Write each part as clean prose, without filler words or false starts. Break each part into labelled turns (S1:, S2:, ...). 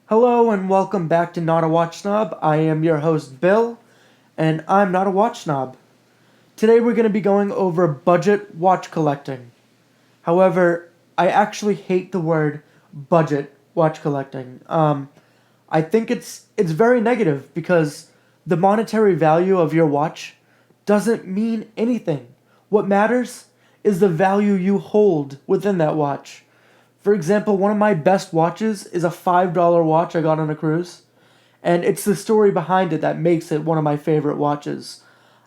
S1: Hello and welcome back to Not a Watch Snob. I am your host Bill, and I'm not a watch snob. Today we're going to be going over budget watch collecting. However, I actually hate the word budget watch collecting. I think it's very negative because the monetary value of your watch doesn't mean anything. What matters is the value you hold within that watch. For example, one of my best watches is a $5 watch I got on a cruise, and it's the story behind it that makes it one of my favorite watches.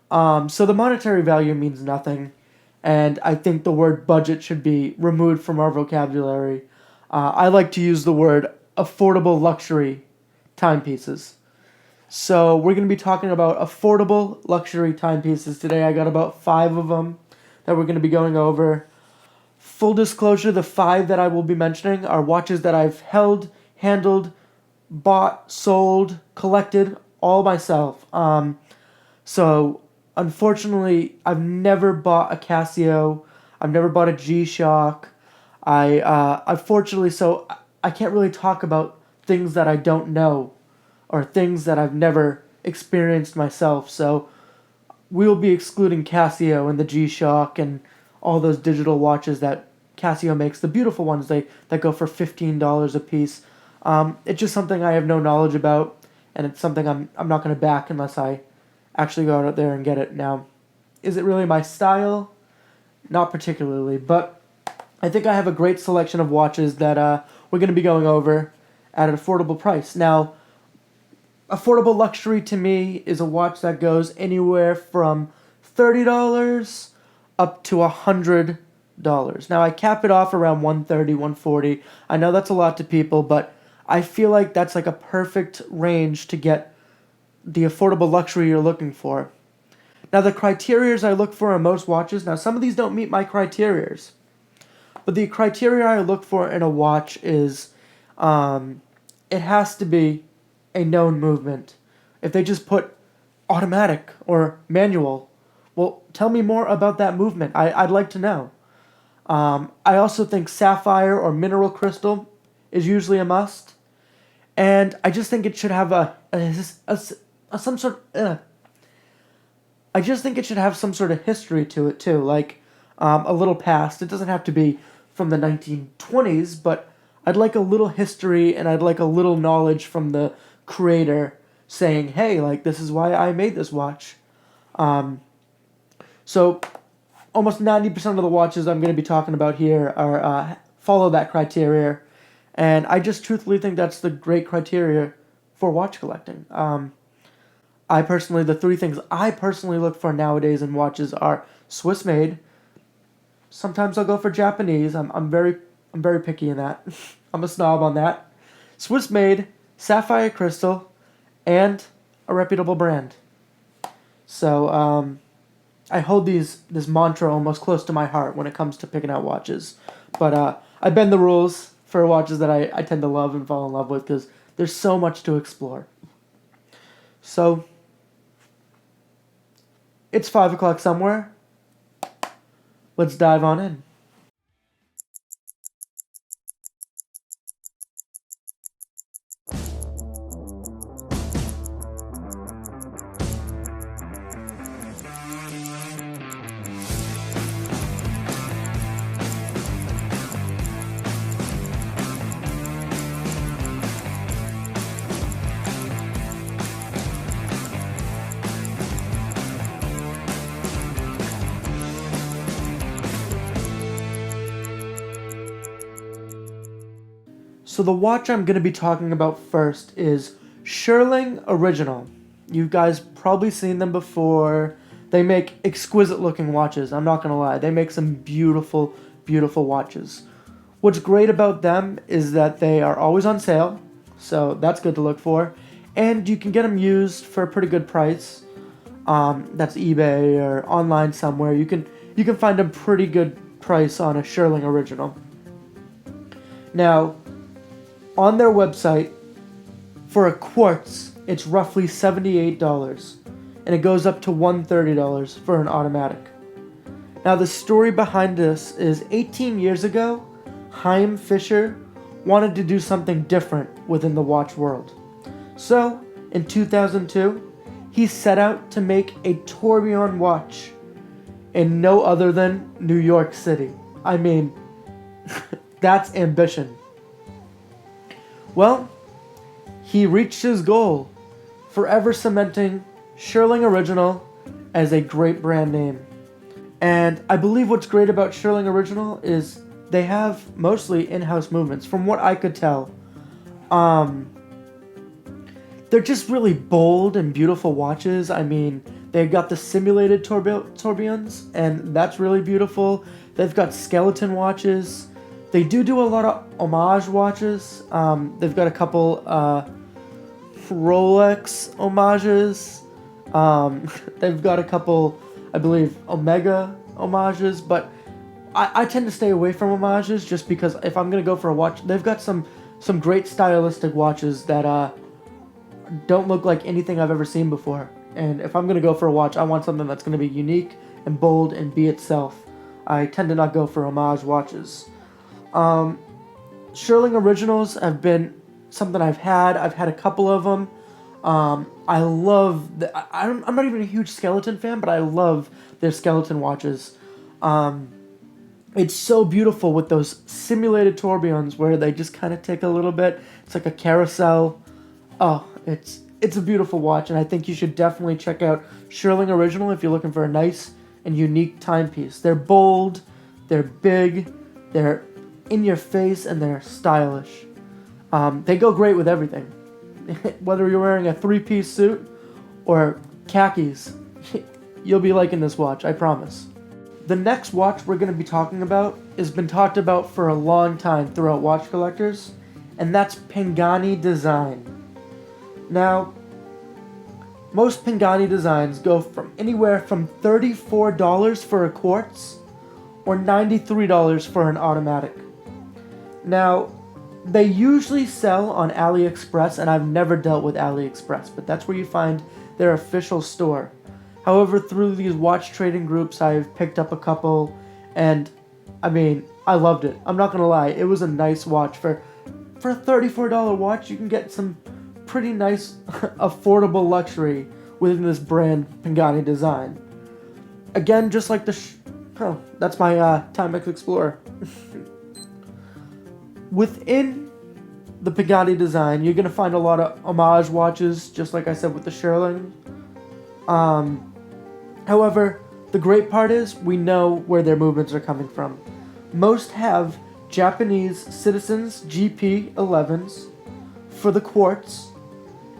S1: So the monetary value means nothing, and I think the word budget should be removed from our vocabulary. I like to use the word affordable luxury timepieces. So we're going to be talking about affordable luxury timepieces today. I got about 5 of them that we're going to be going over. Full disclosure, the 5 that I will be mentioning are watches that I've held, handled, bought, sold, collected all myself. So unfortunately, I've never bought a Casio. I've never bought a G-Shock. Unfortunately, so I can't really talk about things that I don't know or things that I've never experienced myself. So we will be excluding Casio and the G-Shock and all those digital watches that Casio makes, the beautiful ones that go for $15 a piece. It's just something I have no knowledge about, and it's something I'm not going to back unless I actually go out there and get it. Now, is it really my style? Not particularly, but I think I have a great selection of watches that we're going to be going over at an affordable price. Now, affordable luxury to me is a watch that goes anywhere from $30 up to $100. Now I cap it off around 130, 140. I know that's a lot to people, but I feel like that's like a perfect range to get the affordable luxury you're looking for. Now the criterias I look for in most watches, now some of these don't meet my criterias, but the criteria I look for in a watch is it has to be a known movement. If they just put automatic or manual, well, tell me more about that movement. I'd like to know. I also think sapphire or mineral crystal is usually a must, and I just think it should have some sort. I just think it should have some sort of history to it too, like a little past. It doesn't have to be from the 1920s, but I'd like a little history and I'd like a little knowledge from the creator saying, "Hey, like this is why I made this watch." So almost 90% of the watches I'm going to be talking about here are follow that criteria, and I just truthfully think that's the great criteria for watch collecting. The 3 things I personally look for nowadays in watches are Swiss made. Sometimes I'll go for Japanese. I'm very picky in that. I'm a snob on that. Swiss made, sapphire crystal, and a reputable brand. So I hold this mantra almost close to my heart when it comes to picking out watches. But I bend the rules for watches that I tend to love and fall in love with because there's so much to explore. So it's 5 o'clock somewhere. Let's dive on in. So the watch I'm going to be talking about first is Sherling Original. You guys probably seen them before. They make exquisite looking watches. I'm not going to lie. They make some beautiful, beautiful watches. What's great about them is that they are always on sale. So that's good to look for. And you can get them used for a pretty good price. That's eBay or online somewhere. You can find a pretty good price on a Sherling Original. Now, on their website, for a quartz, it's roughly $78, and it goes up to $130 for an automatic. Now, the story behind this is 18 years ago, Haim Fisher wanted to do something different within the watch world. So, in 2002, he set out to make a tourbillon watch in no other than New York City. I mean, that's ambition. Well, he reached his goal, forever cementing Sherling Original as a great brand name. And I believe what's great about Sherling Original is they have mostly in-house movements. From what I could tell, they're just really bold and beautiful watches. I mean, they've got the simulated tourbillons, and that's really beautiful. They've got skeleton watches. They do a lot of homage watches. They've got a couple Rolex homages. They've got a couple, I believe, Omega homages, but I tend to stay away from homages just because if I'm going to go for a watch, they've got some great stylistic watches that don't look like anything I've ever seen before. And if I'm going to go for a watch, I want something that's going to be unique and bold and be itself. I tend to not go for homage watches. Sherling Originals have been something I've had. I've had a couple of them. I love... I'm not even a huge skeleton fan, but I love their skeleton watches. It's so beautiful with those simulated tourbillons where they just kind of tick a little bit. It's like a carousel. Oh, it's a beautiful watch, and I think you should definitely check out Sherling Original if you're looking for a nice and unique timepiece. They're bold, they're big, they're in your face, and they're stylish. They go great with everything. Whether you're wearing a three-piece suit or khakis, you'll be liking this watch, I promise. The next watch we're going to be talking about has been talked about for a long time throughout watch collectors, and that's Pangani Design. Now, most Pangani designs go from anywhere from $34 for a quartz or $93 for an automatic. Now, they usually sell on AliExpress, and I've never dealt with AliExpress, but that's where you find their official store. However, through these watch trading groups, I've picked up a couple, and I mean, I loved it. I'm not gonna lie, it was a nice watch. For a $34 watch, you can get some pretty nice, affordable luxury within this brand, Pangani Design. Again, just like the that's my Timex Explorer. Within the Pangani Design, you're going to find a lot of homage watches, just like I said with the Sherling. However, the great part is we know where their movements are coming from. Most have Japanese Citizens GP11s for the quartz,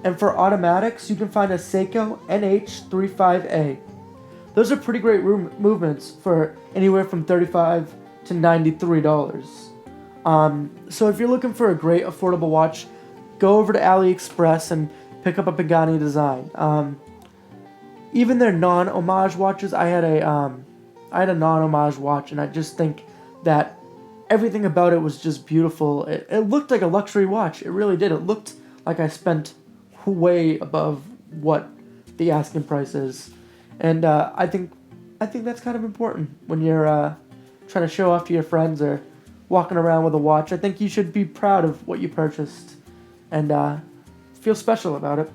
S1: and for automatics, you can find a Seiko NH35A. Those are pretty great movements for anywhere from $35 to $93. So if you're looking for a great affordable watch, go over to AliExpress and pick up a Pangani Design. Even their non-homage watches, I had a non-homage watch, and I just think that everything about it was just beautiful. It looked like a luxury watch. It really did. It looked like I spent way above what the asking price is, and I think that's kind of important when you're trying to show off to your friends or walking around with a watch. I think you should be proud of what you purchased and feel special about it.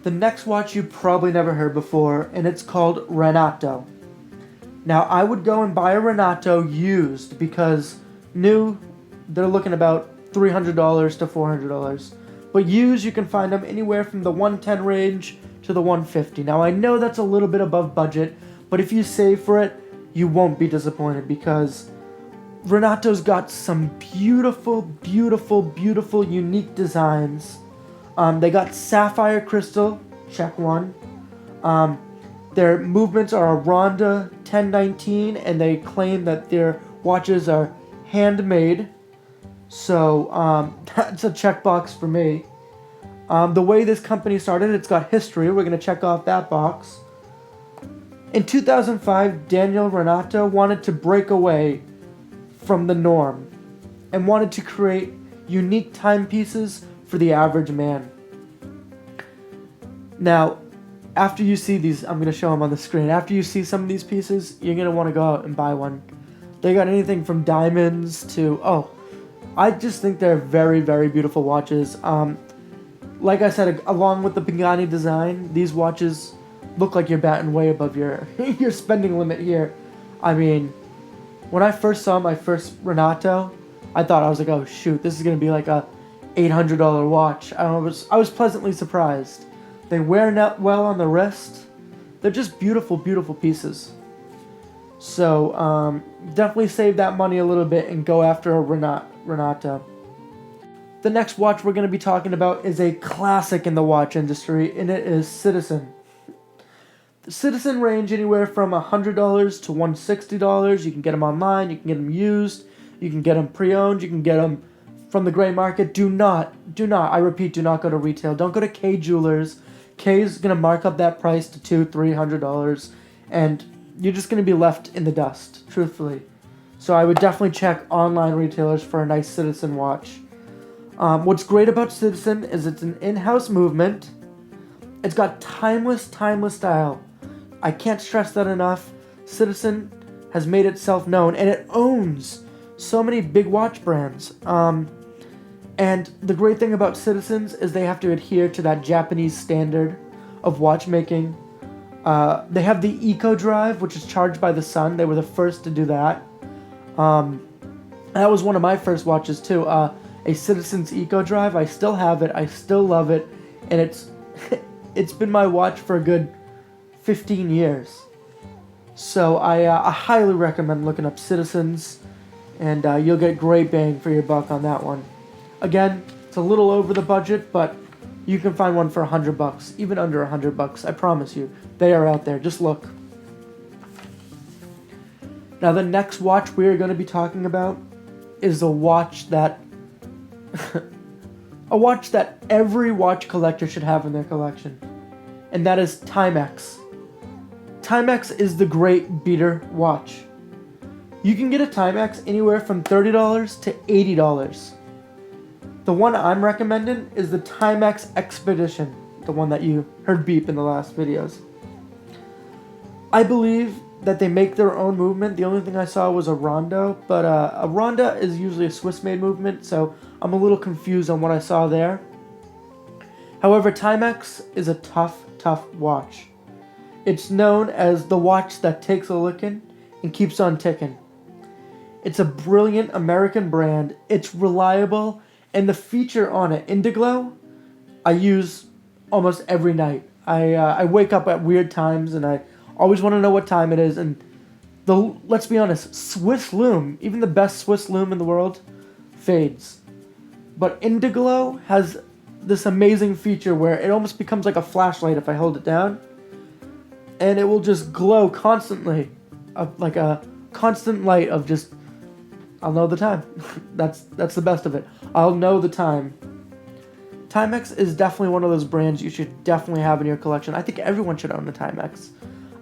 S1: The next watch you probably never heard before, and it's called Renato. Now, I would go and buy a Renato used because new, they're looking about $300 to $400. But used, you can find them anywhere from the $110 range to the $150. Now, I know that's a little bit above budget, but if you save for it, you won't be disappointed because Renato's got some beautiful, beautiful, beautiful, unique designs. They got sapphire crystal, check one. Their movements are a Ronda 1019, and they claim that their watches are handmade. So that's a checkbox for me. The way this company started, it's got history. We're going to check off that box. In 2005, Daniel Renato wanted to break away from the norm and wanted to create unique timepieces for the average man. Now, after you see these, I'm going to show them on the screen. After you see some of these pieces, you're going to want to go out and buy one. They got anything from diamonds to, I just think they're very, very beautiful watches. Like I said, along with the Pangani Design, these watches look like you're batting way above your your spending limit here. I mean, when I first saw my first Renato, I was like, oh shoot, this is gonna be like a $800 watch. I was pleasantly surprised. They wear well on the wrist. They're just beautiful, beautiful pieces. So definitely save that money a little bit and go after a Renato. The next watch we're going to be talking about is a classic in the watch industry, and it is Citizen. The Citizen range anywhere from $100 to $160. You can get them online, you can get them used, you can get them pre-owned, you can get them from the gray market. Do not, I repeat, do not go to retail. Don't go to K Jewelers. K is going to mark up that price to $200-$300, and you're just going to be left in the dust, truthfully. So I would definitely check online retailers for a nice Citizen watch. What's great about Citizen is it's an in-house movement. It's got timeless style. I can't stress that enough. Citizen has made itself known, and it owns so many big watch brands. And the great thing about Citizens is they have to adhere to that Japanese standard of watchmaking. They have the Eco Drive, which is charged by the sun. They were the first to do that. That was one of my first watches too. A Citizens Eco Drive. I still have it. I still love it, and it's been my watch for a good 15 years. So I highly recommend looking up Citizens, and you'll get great bang for your buck on that one. Again, it's a little over the budget, but you can find one for $100, even under $100. I promise you, they are out there. Just look. Now, the next watch we are going to be talking about is a watch that every watch collector should have in their collection, and that is Timex. Timex is the great beater watch. You can get a Timex anywhere from $30 to $80. The one I'm recommending is the Timex Expedition, the one that you heard beep in the last videos. I believe that they make their own movement. The only thing I saw was a Rondo, but a Ronda is usually a Swiss-made movement, so I'm a little confused on what I saw there. However, Timex is a tough watch. It's known as the watch that takes a licking and keeps on ticking. It's a brilliant American brand. It's reliable, and the feature on it, Indiglo, I use almost every night. I wake up at weird times, and I always want to know what time it is. And let's be honest, Swiss loom, even the best Swiss loom in the world, fades. But Indiglo has this amazing feature where it almost becomes like a flashlight if I hold it down, and it will just glow constantly, like a constant light of just, I'll know the time. That's the best of it. I'll know the time. Timex is definitely one of those brands you should definitely have in your collection. I think everyone should own a Timex.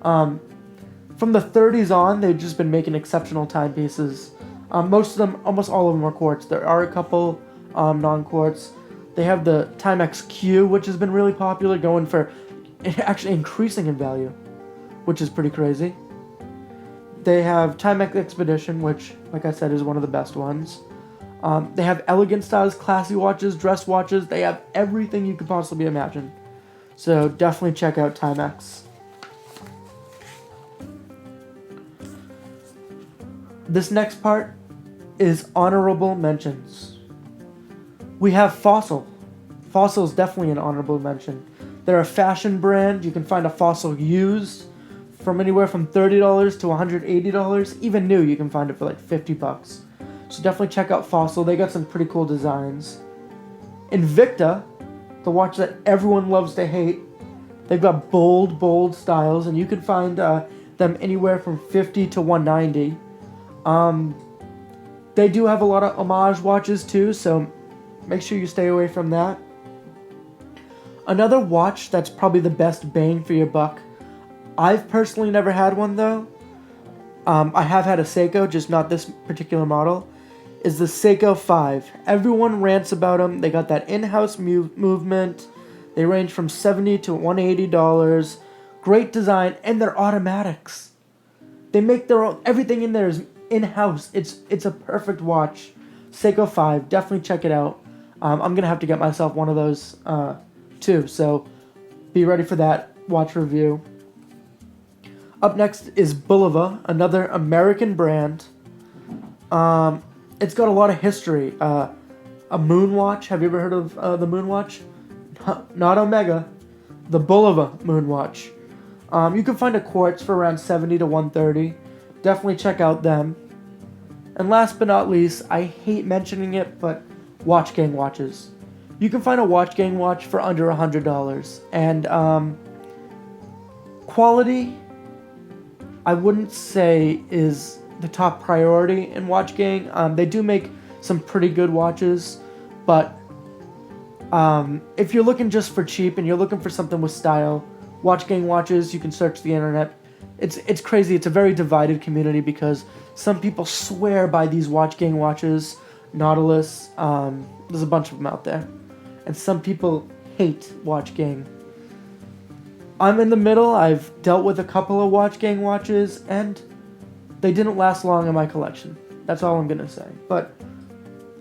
S1: From the 30s on, they've just been making exceptional timepieces. Most of them, almost all of them are quartz. There are a couple non-quartz. They have the Timex Q, which has been really popular, going for actually increasing in value, which is pretty crazy. They have Timex Expedition, which, like I said, is one of the best ones. They have elegant styles, classy watches, dress watches. They have everything you could possibly imagine. So definitely check out Timex. This next part is honorable mentions. We have Fossil. Fossil is definitely an honorable mention. They're a fashion brand. You can find a Fossil used from anywhere from $30 to $180. Even new, you can find it for like $50. So definitely check out Fossil. They got some pretty cool designs. Invicta, the watch that everyone loves to hate, they've got bold styles, and you can find them anywhere from $50 to $190. They do have a lot of homage watches too, so make sure you stay away from that. Another watch that's probably the best bang for your buck, I've personally never had one though, I have had a Seiko, just not this particular model, is the Seiko 5. Everyone rants about them. They got that in-house movement. They range from $70 to $180. Great design, and they're automatics. They make their own, everything in there is in-house. It's a perfect watch. Seiko 5, definitely check it out. I'm going to have to get myself one of those too, so be ready for that watch review. Up next is Bulova, another American brand. It's got a lot of history. A moon watch. Have you ever heard of the moon watch? Not Omega, the Bulova moon watch. You can find a quartz for around 70 to 130. Definitely check out them. And last but not least, I hate mentioning it, but Watch Gang watches. You can find a Watch Gang watch for under $100. And quality, I wouldn't say is the top priority in Watch Gang. They do make some pretty good watches, but if you're looking just for cheap and you're looking for something with style, Watch Gang watches, you can search the internet. It's crazy. It's a very divided community because some people swear by these Watch Gang watches, Nautilus. There's a bunch of them out there, and some people hate Watch Gang. I'm in the middle. I've dealt with a couple of Watch Gang watches, and they didn't last long in my collection. That's all I'm gonna say. But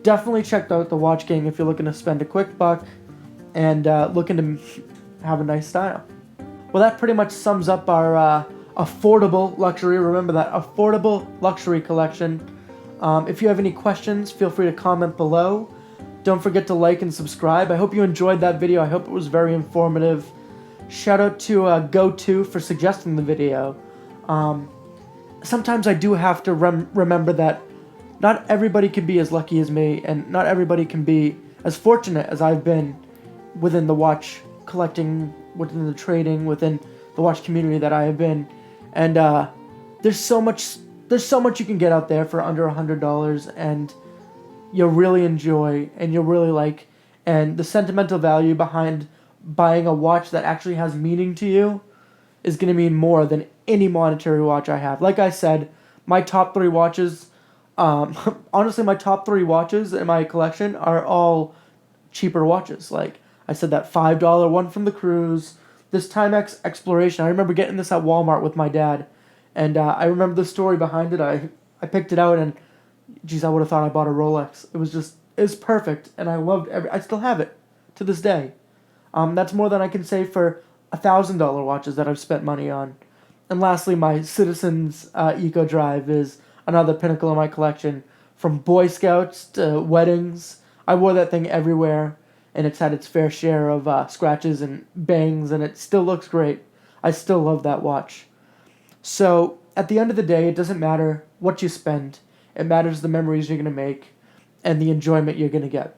S1: definitely check out the Watch Gang if you're looking to spend a quick buck and looking to have a nice style. Well, that pretty much sums up our affordable luxury. Remember that, affordable luxury collection. If you have any questions, feel free to comment below. Don't forget to like and subscribe. I hope you enjoyed that video. I hope it was very informative. Shout out to GoTo for suggesting the video. Sometimes I do have to remember that not everybody can be as lucky as me, and not everybody can be as fortunate as I've been within the watch collecting, within the trading, within the watch community that I have been. And there's so much you can get out there for under $100, and you'll really enjoy and you'll really like. And the sentimental value behind buying a watch that actually has meaning to you is going to mean more than any monetary watch I have. Like I said, my top 3 watches, honestly, my top 3 watches in my collection are all cheaper watches. Like I said, that $5 one from the cruise, this Timex Exploration. I remember getting this at Walmart with my dad, and I remember the story behind it. I picked it out, and geez, I would have thought I bought a Rolex. It was perfect, and I loved I still have it to this day. That's more than I can say for $1,000 watches that I've spent money on. And lastly, my Citizens Eco Drive is another pinnacle in my collection. From Boy Scouts to weddings, I wore that thing everywhere, and it's had its fair share of scratches and bangs, and it still looks great. I still love that watch. So, at the end of the day, it doesn't matter what you spend. It matters the memories you're going to make and the enjoyment you're going to get.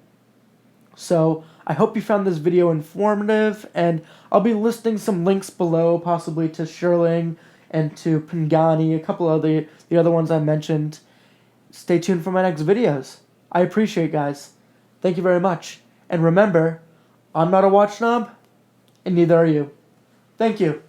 S1: So, I hope you found this video informative, and I'll be listing some links below, possibly to Sherling and to Pangani, a couple of the other ones I mentioned. Stay tuned for my next videos. I appreciate it, guys. Thank you very much. And remember, I'm not a watch snob, and neither are you. Thank you.